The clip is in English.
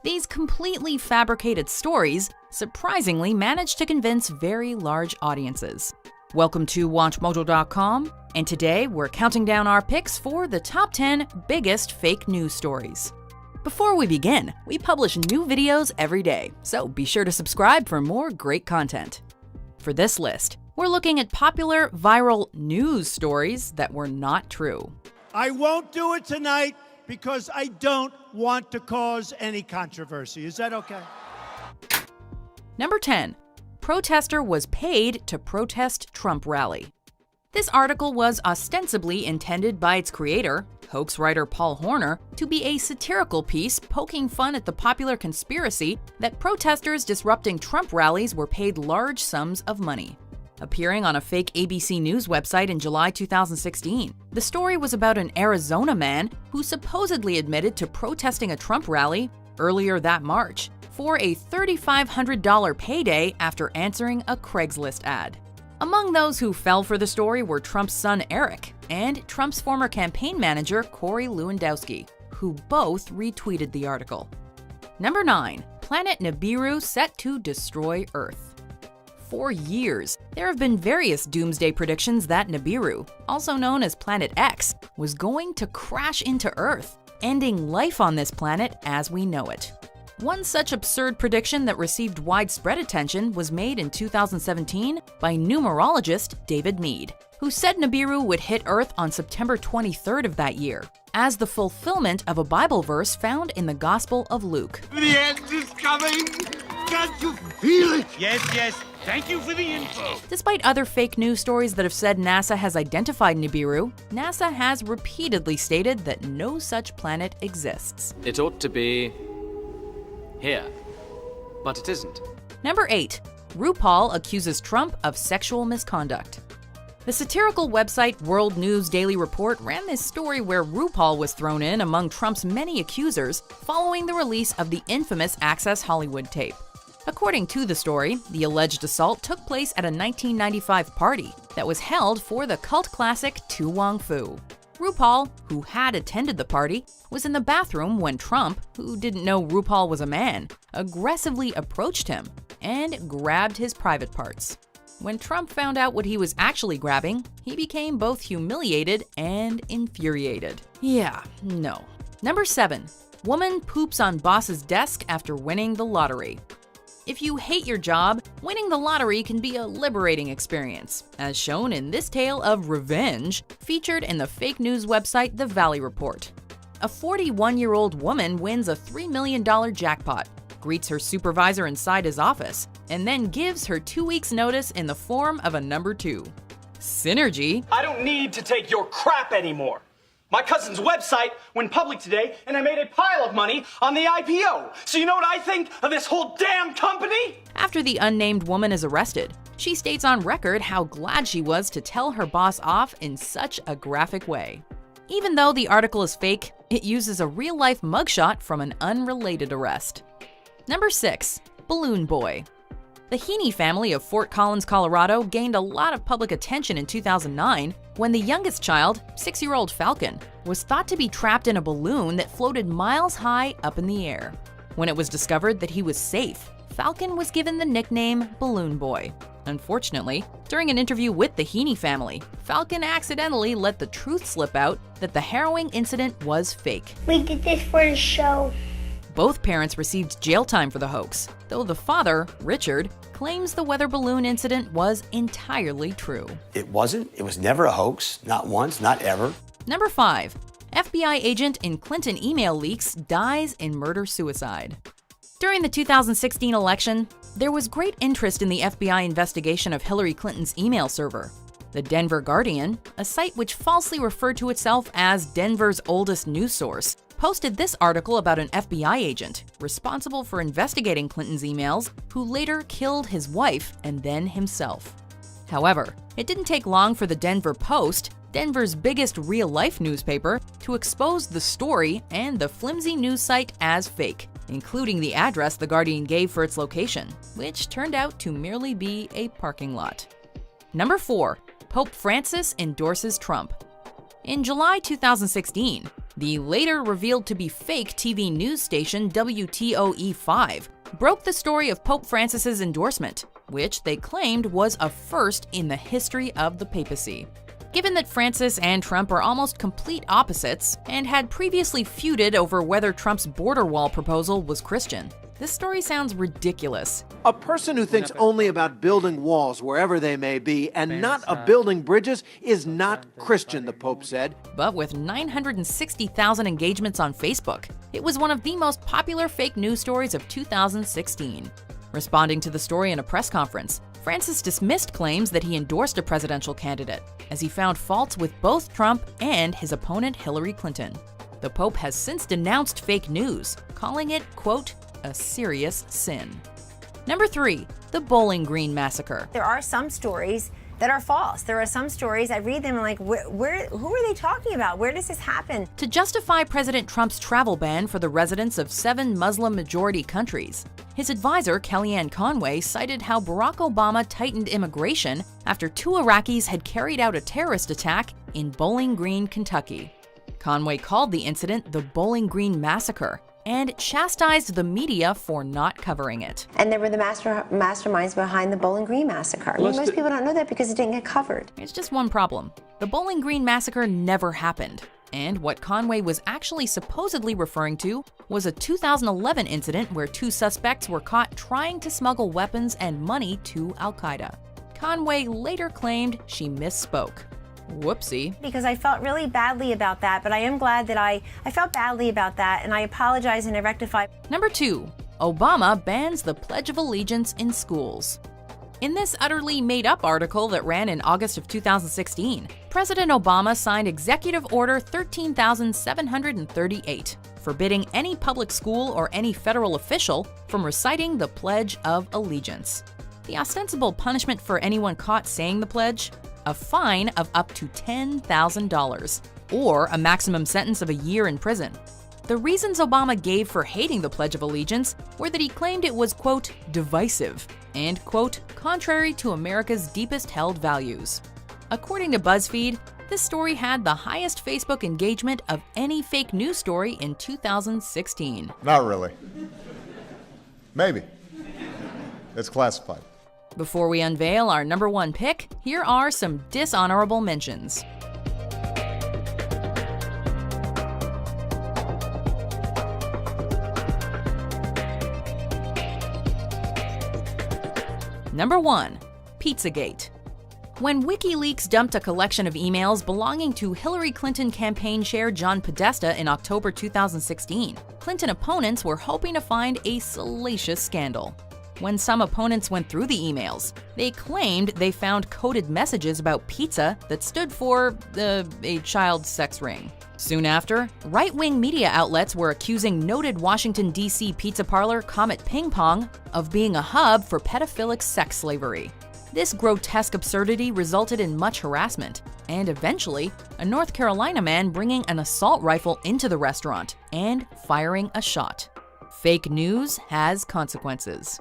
These completely fabricated stories surprisingly managed to convince very large audiences. Welcome to WatchMojo.com, and today we're counting down our picks for the top 10 biggest fake news stories. Before we begin, we publish new videos every day, so be sure to subscribe for more great content. For this list, we're looking at popular viral news stories that were not true. I won't do it tonight because I don't want to cause any controversy. Is that okay? Number 10. Protester was paid to protest Trump rally. This article was ostensibly intended by its creator, hoax writer Paul Horner, to be a satirical piece poking fun at the popular conspiracy that protesters disrupting Trump rallies were paid large sums of money. Appearing on a fake ABC News website in July 2016, the story was about an Arizona man who supposedly admitted to protesting a Trump rally earlier that March for a $3,500 payday after answering a Craigslist ad. Among those who fell for the story were Trump's son Eric and Trump's former campaign manager Corey Lewandowski, who both retweeted the article. Number 9. Planet Nibiru set to destroy Earth. For years, there have been various doomsday predictions that Nibiru, also known as Planet X, was going to crash into Earth, ending life on this planet as we know it. One such absurd prediction that received widespread attention was made in 2017 by numerologist David Meade, who said Nibiru would hit Earth on September 23rd of that year, as the fulfillment of a Bible verse found in the Gospel of Luke. The end is coming! Can't you feel it? Yes. Thank you for the info. Despite other fake news stories that have said NASA has identified Nibiru, NASA has repeatedly stated that no such planet exists. It ought to be here, but it isn't. Number 8. RuPaul accuses Trump of sexual misconduct. The satirical website World News Daily Report ran this story where RuPaul was thrown in among Trump's many accusers following the release of the infamous Access Hollywood tape. According to the story, the alleged assault took place at a 1995 party that was held for the cult classic Tu Wong Fu. RuPaul, who had attended the party, was in the bathroom when Trump, who didn't know RuPaul was a man, aggressively approached him and grabbed his private parts. When Trump found out what he was actually grabbing, he became both humiliated and infuriated. Yeah, no. Number 7. Woman poops on boss's desk after winning the lottery. If you hate your job, winning the lottery can be a liberating experience, as shown in this tale of revenge featured in the fake news website The Valley Report. A 41-year-old woman wins a $3 million jackpot, greets her supervisor inside his office, and then gives her 2 weeks' notice in the form of a number 2. Synergy. I don't need to take your crap anymore. My cousin's website went public today, and I made a pile of money on the IPO. So you know what I think of this whole damn company? After the unnamed woman is arrested, she states on record how glad she was to tell her boss off in such a graphic way. Even though the article is fake, it uses a real-life mugshot from an unrelated arrest. Number 6. Balloon Boy. The Heaney family of Fort Collins, Colorado gained a lot of public attention in 2009 when the youngest child, 6-year-old Falcon, was thought to be trapped in a balloon that floated miles high up in the air. When it was discovered that he was safe, Falcon was given the nickname Balloon Boy. Unfortunately, during an interview with the Heaney family, Falcon accidentally let the truth slip out that the harrowing incident was fake. We did this for the show. Both parents received jail time for the hoax, though the father, Richard, claims the weather balloon incident was entirely true. It wasn't. It was never a hoax. Not once, not ever. Number 5. FBI agent in Clinton email leaks dies in murder-suicide. During the 2016 election, there was great interest in the FBI investigation of Hillary Clinton's email server. The Denver Guardian, a site which falsely referred to itself as Denver's oldest news source, posted this article about an FBI agent responsible for investigating Clinton's emails, who later killed his wife and then himself. However, it didn't take long for the Denver Post, Denver's biggest real-life newspaper, to expose the story and the flimsy news site as fake, including the address the Guardian gave for its location, which turned out to merely be a parking lot. Number 4. Pope Francis endorses Trump. In July 2016, The later revealed to be fake TV news station WTOE5 broke the story of Pope Francis's endorsement, which they claimed was a first in the history of the papacy. Given that Francis and Trump are almost complete opposites and had previously feuded over whether Trump's border wall proposal was Christian, this story sounds ridiculous. A person who thinks only about building walls wherever they may be and not of building bridges is not Christian, the Pope said. But with 960,000 engagements on Facebook, it was one of the most popular fake news stories of 2016. Responding to the story in a press conference, Francis dismissed claims that he endorsed a presidential candidate, as he found faults with both Trump and his opponent Hillary Clinton. The Pope has since denounced fake news, calling it, quote, a serious sin. Number 3, the Bowling Green Massacre. There are some stories that are false. There are some stories, I read them and like, who are they talking about? Where does this happen? To justify President Trump's travel ban for the residents of 7 Muslim-majority countries, his advisor, Kellyanne Conway, cited how Barack Obama tightened immigration after 2 Iraqis had carried out a terrorist attack in Bowling Green, Kentucky. Conway called the incident the Bowling Green Massacre and chastised the media for not covering it. And they were the masterminds behind the Bowling Green Massacre. Most people don't know that because it didn't get covered. There's just one problem. The Bowling Green Massacre never happened. And what Conway was actually supposedly referring to was a 2011 incident where 2 suspects were caught trying to smuggle weapons and money to Al-Qaeda. Conway later claimed she misspoke. Whoopsie. Because I felt really badly about that, but I am glad that I felt badly about that, and I apologize and I rectified. Number 2, Obama bans the Pledge of Allegiance in schools. In this utterly made-up article that ran in August of 2016, President Obama signed Executive Order 13,738, forbidding any public school or any federal official from reciting the Pledge of Allegiance. The ostensible punishment for anyone caught saying the pledge? A fine of up to $10,000, or a maximum sentence of a year in prison. The reasons Obama gave for hating the Pledge of Allegiance were that he claimed it was, quote, divisive, and, quote, contrary to America's deepest held values. According to BuzzFeed, this story had the highest Facebook engagement of any fake news story in 2016. Not really. Maybe. It's classified. Before we unveil our number 1 pick, here are some dishonorable mentions. Number 1, Pizzagate. When WikiLeaks dumped a collection of emails belonging to Hillary Clinton campaign chair John Podesta in October 2016, Clinton opponents were hoping to find a salacious scandal. When some opponents went through the emails, they claimed they found coded messages about pizza that stood for a child sex ring. Soon after, right-wing media outlets were accusing noted Washington, D.C. pizza parlor Comet Ping Pong of being a hub for pedophilic sex slavery. This grotesque absurdity resulted in much harassment, and eventually, a North Carolina man bringing an assault rifle into the restaurant and firing a shot. Fake news has consequences.